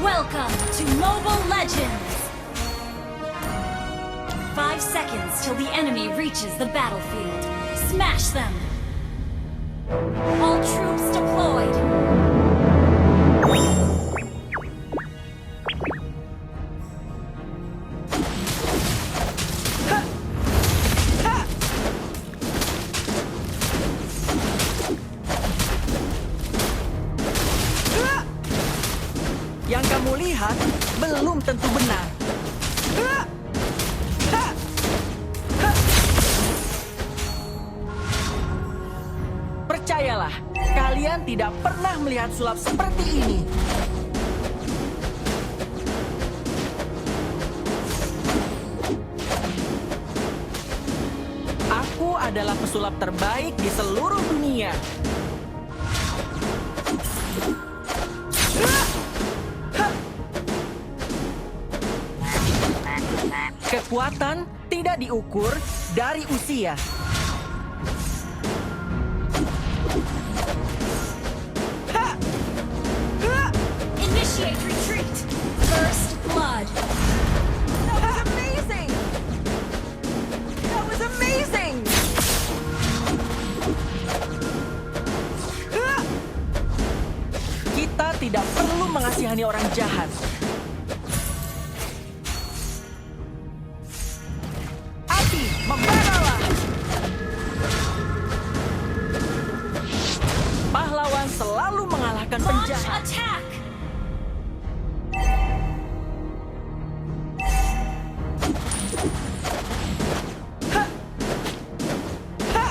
Welcome to Mobile Legends! 5 seconds till the enemy reaches the battlefield. Smash them! All troops deployed! Yang kamu lihat belum tentu benar. Percayalah, kalian tidak pernah melihat sulap seperti ini. Aku adalah pesulap terbaik di seluruh dunia. Kekuatan tidak diukur dari usia. Initiate retreat! First blood! That was amazing! That was amazing! Kita tidak perlu mengasihani orang jahat. Api, membaralah! Pahlawan selalu mengalahkan Launch penjahat. attack!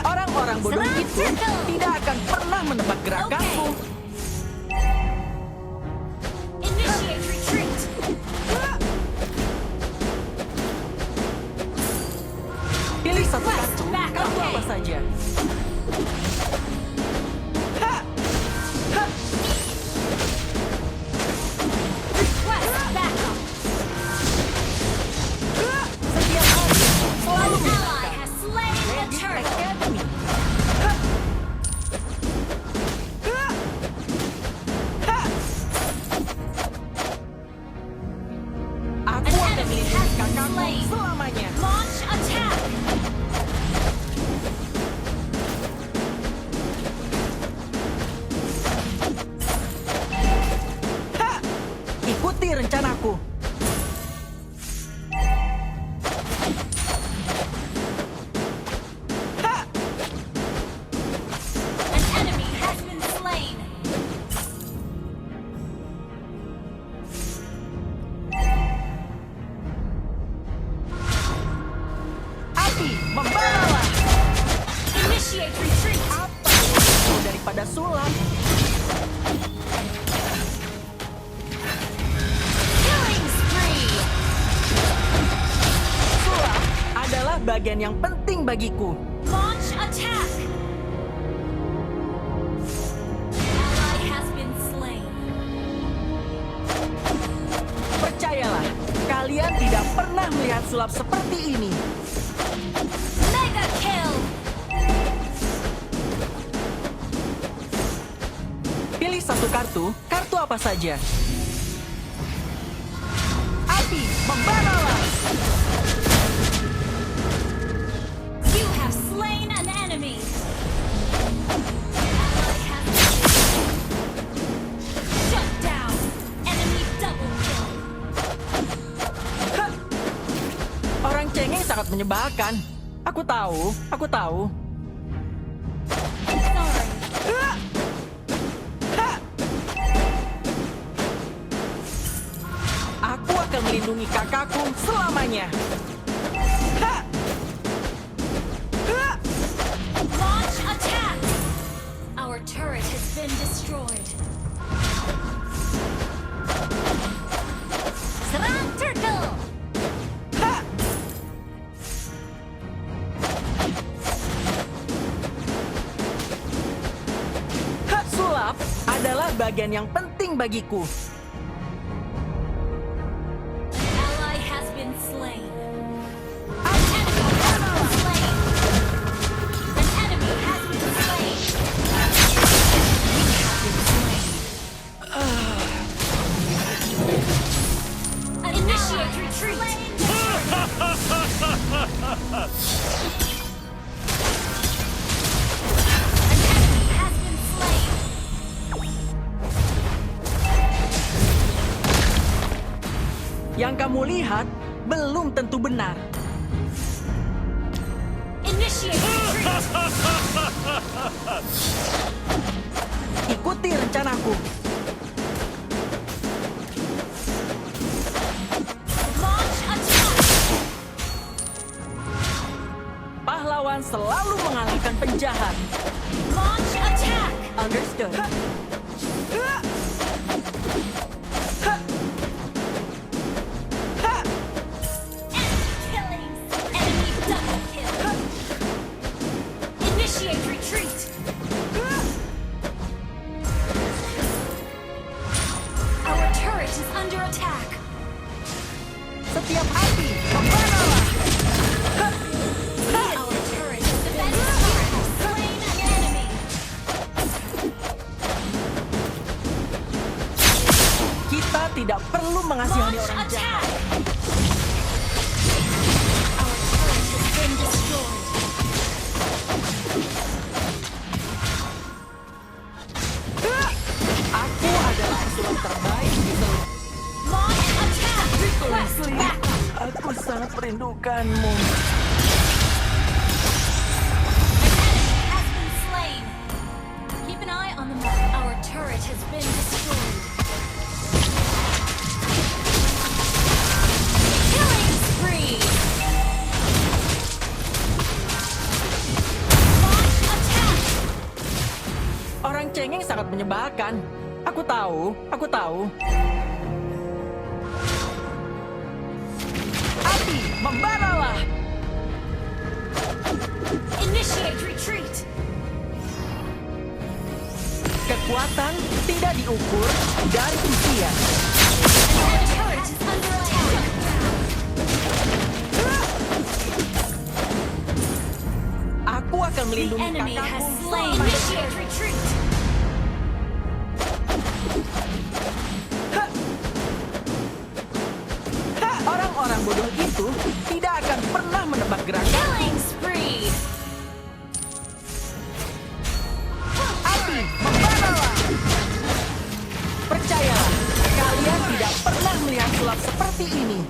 Orang-orang bodoh Serang itu circle. tidak akan pernah menebak gerakanmu. Initiate retreat! Pilih satu Request kartu, backup. kartu apa saja. Request backup! Setiap hari selalu An ally menyenangkan. has slain the Bandit turtle! Academy. Aku An akan enemy melindungi has been kakakmu slain. selamanya. Launch attack! Ikuti rencanaku. An enemy has been slain! Api, membaralah! Initiate retreat! Apa itu daripada sulap? Killing spree! Sulap adalah bagian yang penting bagiku. Launch attack! Ally has been slain. Percayalah, kalian tidak pernah melihat sulap seperti ini. Mega kill! Pilih satu kartu, kartu apa saja. Api, membaralah! You have slain an enemy! Ally has shut down! Enemy double kill! Orang cengeng sangat menyebalkan. Aku tahu, aku tahu. Sorry. Aku akan melindungi kakakku selamanya. Launch attack! Our turret has been destroyed. Serang turtle! Sulap adalah bagian yang penting bagiku. An ally has been slain. An enemy has been slain. An enemy has been slain. We have been slain. Yang kamu lihat belum tentu benar. Initiate retreat. Ikuti rencanaku. Launch attack. Pahlawan selalu mengalahkan penjahat. Launch attack. Understood. Enemy killing. Enemy double kill. Initiate retreat. Our turret is under attack. Setiap api membaralah. Our turret is defending turret has slain an enemy. Kita tidak perlu mengasihani Launch orang jahat. attack. Our turret has been destroyed. Aku adalah pesulap terbaik di seluruh. Launch attack. Request backup. Aku sangat merindukanmu. Has been slain. Keep an eye on the map. Our turret has been destroyed. Killing spree. Launch attack. Orang cengeng sangat menyebalkan. Aku tahu, aku tahu. Api, membaralah. Initiate retreat. Kekuatan tidak diukur dari usia. Our turret is under attack. Aku akan The melindungi enemy has kakakmu. slain. Initiate retreat. Orang-orang bodoh itu tidak akan pernah menebak gerakan. Killing spree. Api, membaralah. Percayalah, kalian tidak pernah melihat sulap seperti ini.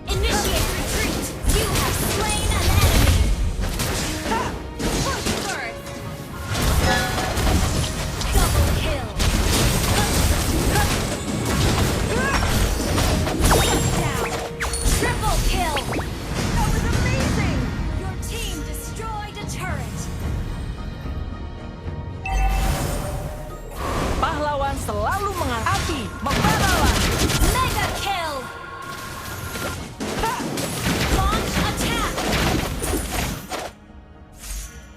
Initiate retreat. You have slain an enemy. Push first. Double kill. Shut down. Triple kill. That was amazing. Your team destroyed a turret. Pahlawan selalu mengalahkan. Api, membaralah. Mega kill. Launch attack.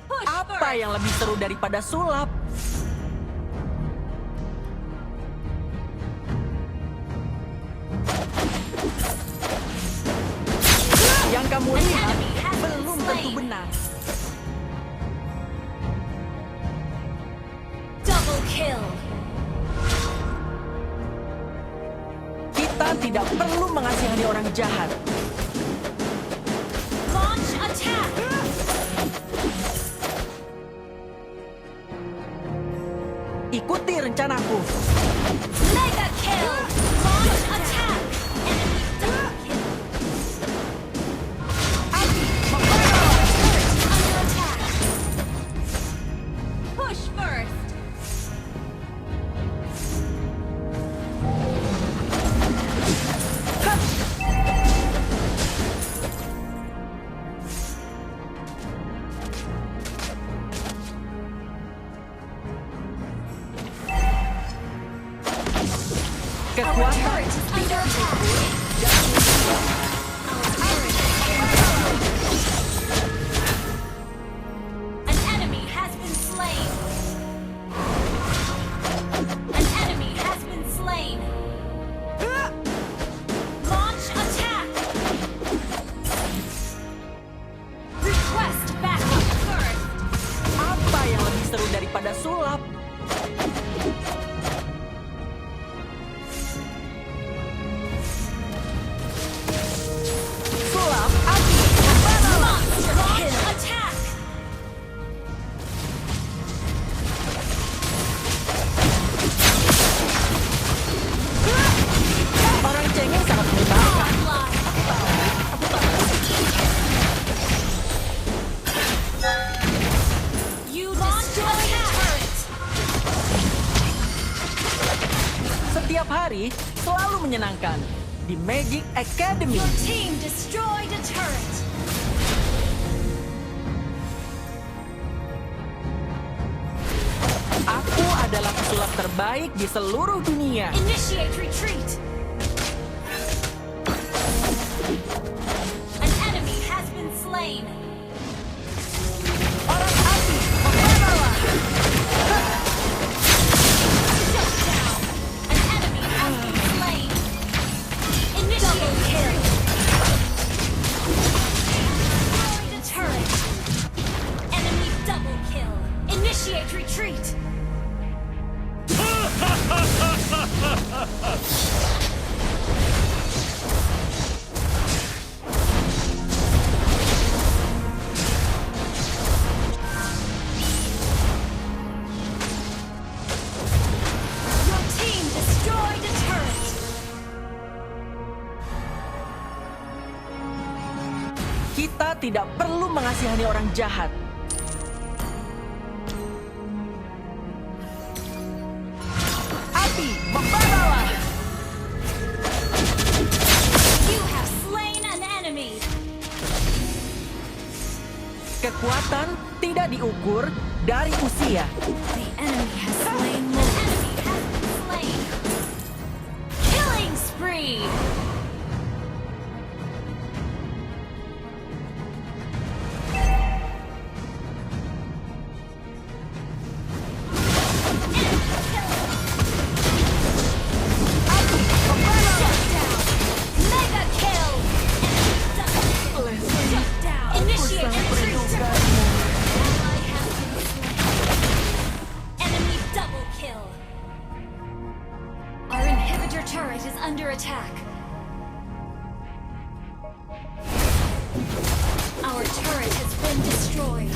Push Apa first. yang lebih seru daripada sulap? Yang kamu lihat belum tentu benar. Double kill. Kita tidak perlu mengasihani orang jahat. Launch attack. Ikuti rencanaku. Mega kill. Launch attack. Enemy double kill. Api, membaralah. Under attack. Push first. menyenangkan di Magic Academy. Your team destroyed a turret. Aku adalah pesulap terbaik di seluruh dunia. Initiate retreat. An enemy has been slain. Orang api, membaralah. Shut down. An enemy has been slain. Initiate kill. Destroyed a turret. Enemy double kill. Initiate retreat. Your team destroyed a turret. Kita tidak perlu mengasihani orang jahat. Api, membaralah. You have slain an enemy. Kekuatan tidak diukur dari usia. The enemy has slain more. The enemy has been slain. Killing spree. Shut down. Mega kill. Shut down. Initiate retreat. Ally has been slain. Enemy double kill. Our inhibitor turret is under attack. Our turret has been destroyed.